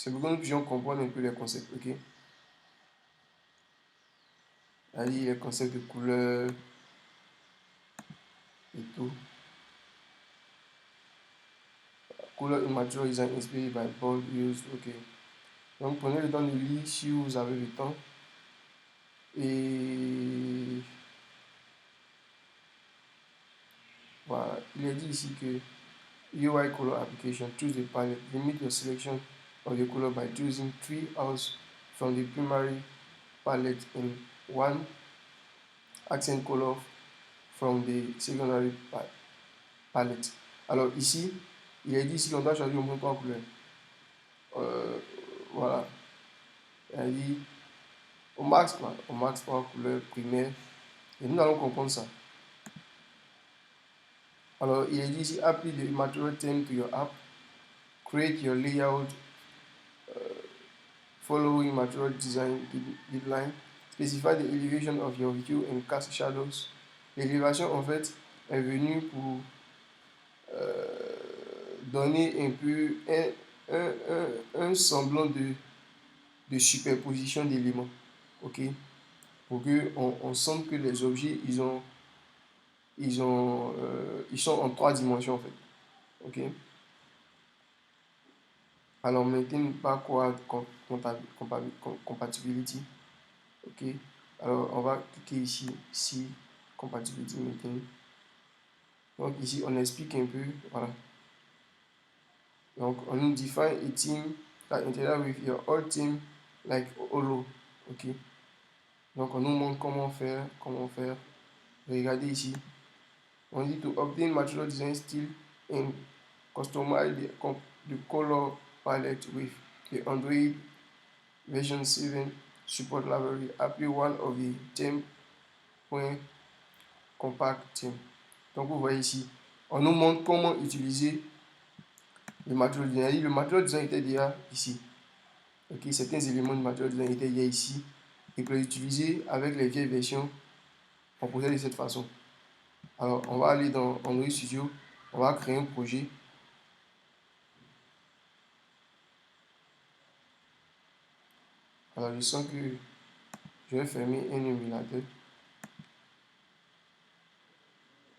C'est pour que nous puissions comprendre un peu les concepts, ok? Allez, les concepts de couleur et tout. Color in material design inspired by bold used, ok. Donc prenez le temps de lire si vous avez le temps. Et voilà, il est dit ici que UI color application, choose the palette, limit your selection of the color by choosing 3 hours from the primary palette and 1 accent color from the secondary palette. Alors ici, il est dit ici qu'on doit choisir au moins 3 couleurs. Voilà, il a dit au max 3 couleurs primaires. Et nous allons comprendre ça. Alors, il est dit ici, apply the material theme to your app, create your layout following material design guideline, specify the elevation of your view and cast shadows. L'élévation, en fait, est venue pour donner un peu un semblant de superposition d'éléments, ok? Pour qu'on on sente que les objets, ils sont en 3 dimensions, en fait, ok? Alors, maintain backward compatibility. OK. Alors, on va cliquer ici, si compatibility maintain. Donc, ici, on explique un peu. Voilà. Donc, on nous define a theme that interact with your old theme like Holo. OK. Donc, on nous montre comment faire. Regardez ici. On dit to obtain material design style and customize the color palette with the Android version 7 support library. Apply one of the theme.compact theme. Donc vous voyez ici, on nous montre comment utiliser le material design. Le material design était déjà ici. Okay, certains éléments du material design étaient déjà ici. Et pour les utiliser avec les vieilles versions, on procède de cette façon. Alors on va aller dans Android Studio, on va créer un projet. Alors je sens que je vais fermer un émulateur.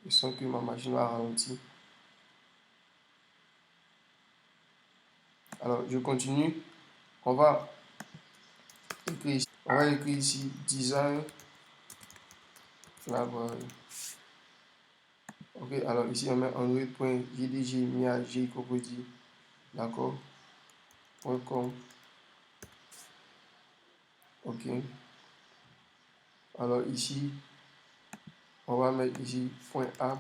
Je sens que ma machine va ralentir. Alors je continue. On va écrire ici design library. Ok, alors ici on met android.jdg mia g cocody, d'accord, .com. Ok, alors ici on va mettre ici .app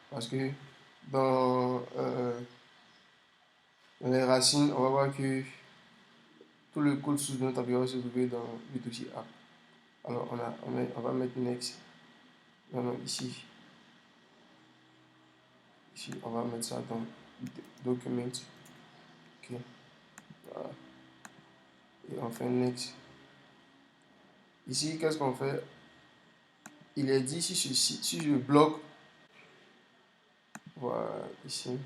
parce que dans les racines on va voir que tout le code sous notre application se trouve dans le dossier app. Alors on va mettre next. Non, ici on va mettre ça dans document. Ok, voilà. Et on fait next. Ici, qu'est-ce qu'on fait? Il est dit si je bloque, voilà, ici.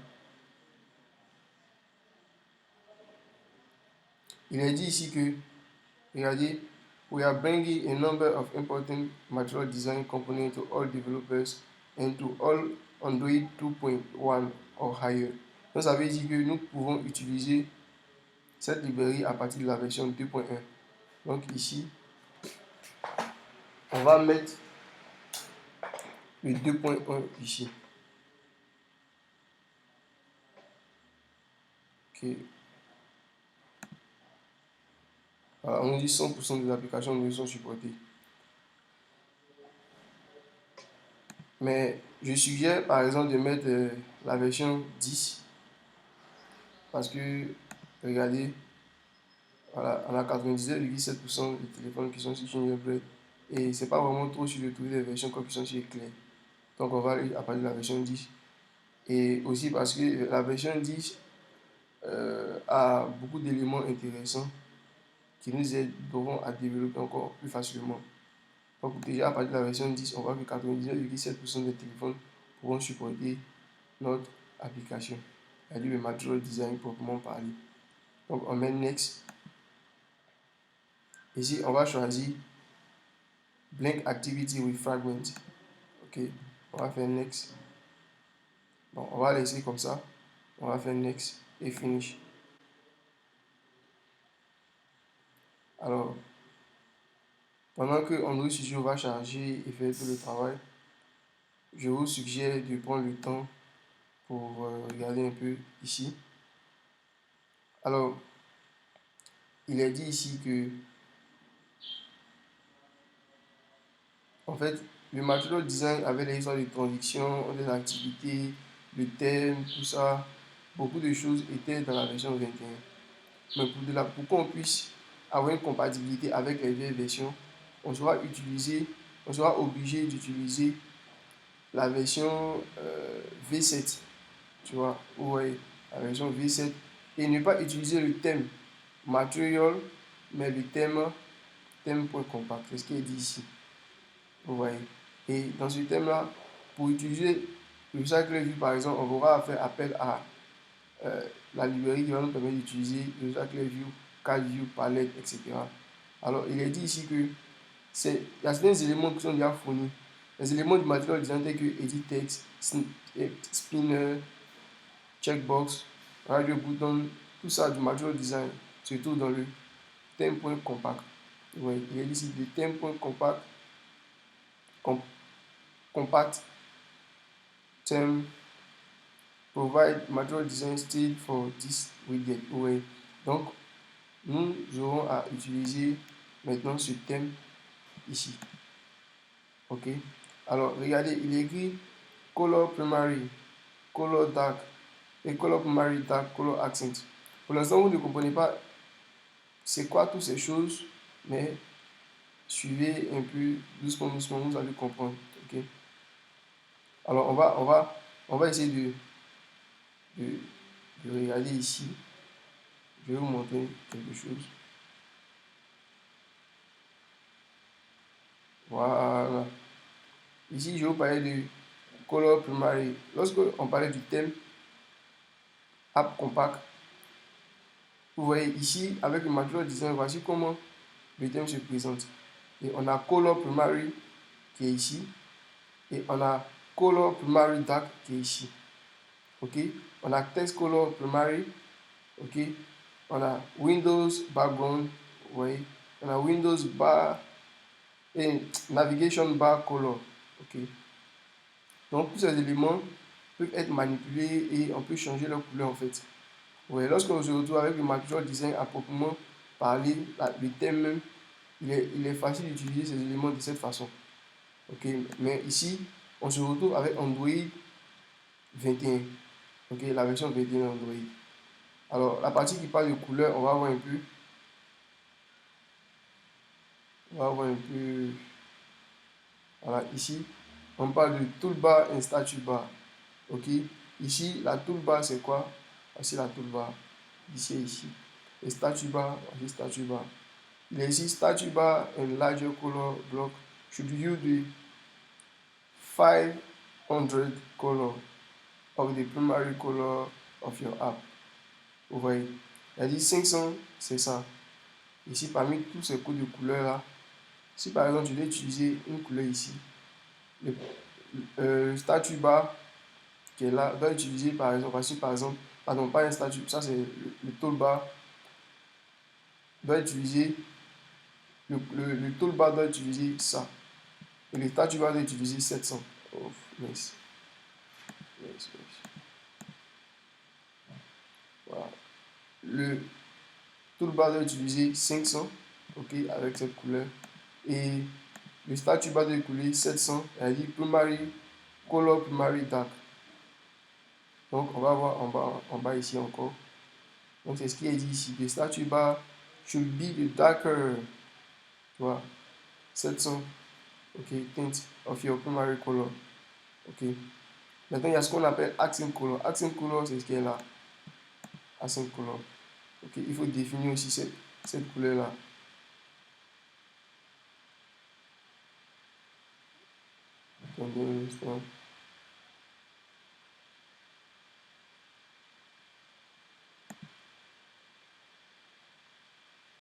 Il est dit ici que, regardez, we are bringing a number of important material design components to all developers and to all Android 2.1 or higher. Donc ça veut dire que nous pouvons utiliser cette librairie à partir de la version 2.1. Donc ici, on va mettre le 2.1 ici. Ok. Alors, on dit 100% des applications ne sont supportées. Mais je suggère par exemple de mettre la version 10 parce que, regardez, voilà, on a 99,7% des téléphones qui sont sur Gingerbread et c'est pas vraiment trop sur de trouver des versions comme qui sont sur Eclair. Donc on va aller à partir de la version 10. Et aussi parce que la version 10 a beaucoup d'éléments intéressants qui nous aideront à développer encore plus facilement. Donc déjà à partir de la version 10, on voit que 99,7% des téléphones pourront supporter notre application, c'est-à-dire le material design proprement parlé. Donc, on met Next. Ici, on va choisir Blank Activity with Fragment. Ok, on va faire Next. Bon, on va laisser comme ça. On va faire Next et Finish. Alors, pendant que Android Studio va charger et faire tout le travail, je vous suggère de prendre le temps pour regarder un peu ici. Alors, il est dit ici que, en fait, le Material Design avait les histoires de transition, des activités, le thème, tout ça. Beaucoup de choses étaient dans la version 21. Mais pour qu'on puisse avoir une compatibilité avec les vieilles versions, on sera obligé d'utiliser la version V7. Tu vois, ouais, la version V7. Et ne pas utiliser le thème Material, mais le thème.compact. C'est ce qui est dit ici. Vous voyez. Et dans ce thème-là, pour utiliser le Cycle View, par exemple, on aura à faire appel à la librairie qui va nous permettre d'utiliser le Cycle View, CalView, Palette, etc. Alors, il est dit ici que il y a certains éléments qui sont déjà fournis. Les éléments du Material Design tels que Edit Text, Spinner, Checkbox, Radio Button, tout ça du Material Design se trouve dans le thème.compact. Ouais, il est dit ici le thème.compact compact theme provide material design style for this widget. Ouais. Donc, nous aurons à utiliser maintenant ce thème ici. Ok. Alors, regardez, il est écrit color primary, color dark et color primary dark, color accent. Pour l'instant, vous ne comprenez pas c'est quoi toutes ces choses, mais suivez un peu doucement, doucement, vous allez comprendre. Ok. Alors, on va essayer de, de regarder ici. Je vais vous montrer quelque chose. Voilà. Ici, je vais vous parler de Color Primary. Lorsque on parlait du thème App Compact, vous voyez ici, avec le Material Design, voici comment le thème se présente. Et on a Color Primary qui est ici. Et on a Color Primary Dark qui est ici. Ok. On a Text Color Primary. Ok. On a Windows Background. Vous voyez. On a Windows Bar et Navigation Bar Color. Ok. Donc, tous ces éléments peuvent être manipulés et on peut changer leur couleur en fait. Ouais, lorsqu'on se retrouve avec le Material Design à proprement parler, le thème même, il est facile d'utiliser ces éléments de cette façon. Ok, mais ici, on se retrouve avec Android 21. Ok, la version 21 d'Android. Alors, la partie qui parle de couleur, on va voir un peu. On va voir un peu. Voilà, ici, on parle de toolbar et statue bar. Ok, ici, la toolbar, c'est quoi? Voici la toolbar. Ici et ici. Et statue bar, voici statue bar. Il est ici, statue bar and larger color block should use the 500 color of the primary color of your app. Vous voyez, il a dit 500, c'est ça. Ici, parmi tous ces codes de couleurs là, si par exemple tu veux utiliser une couleur ici, le statue bar qui est là doit utiliser par exemple, voici par exemple, pardon, pas un statut, ça c'est le toolbar, doit utiliser, le toolbar doit utiliser ça. Et le statut bar doit utiliser 700. Oh, nice. Nice, nice. Voilà. Le toolbar doit utiliser 500, ok, avec cette couleur. Et le statut bar doit utiliser 700, elle dit primary, color primary dark. Donc on va voir en bas ici encore. Donc c'est ce qui est dit ici. The statue bar should be the darker, tu vois, 700, ok, tint of your primary color, ok. Maintenant il y a ce qu'on appelle accent color. Accent color c'est ce qui est là, accent color, ok. Il faut définir aussi cette couleur là. Attendez un instant.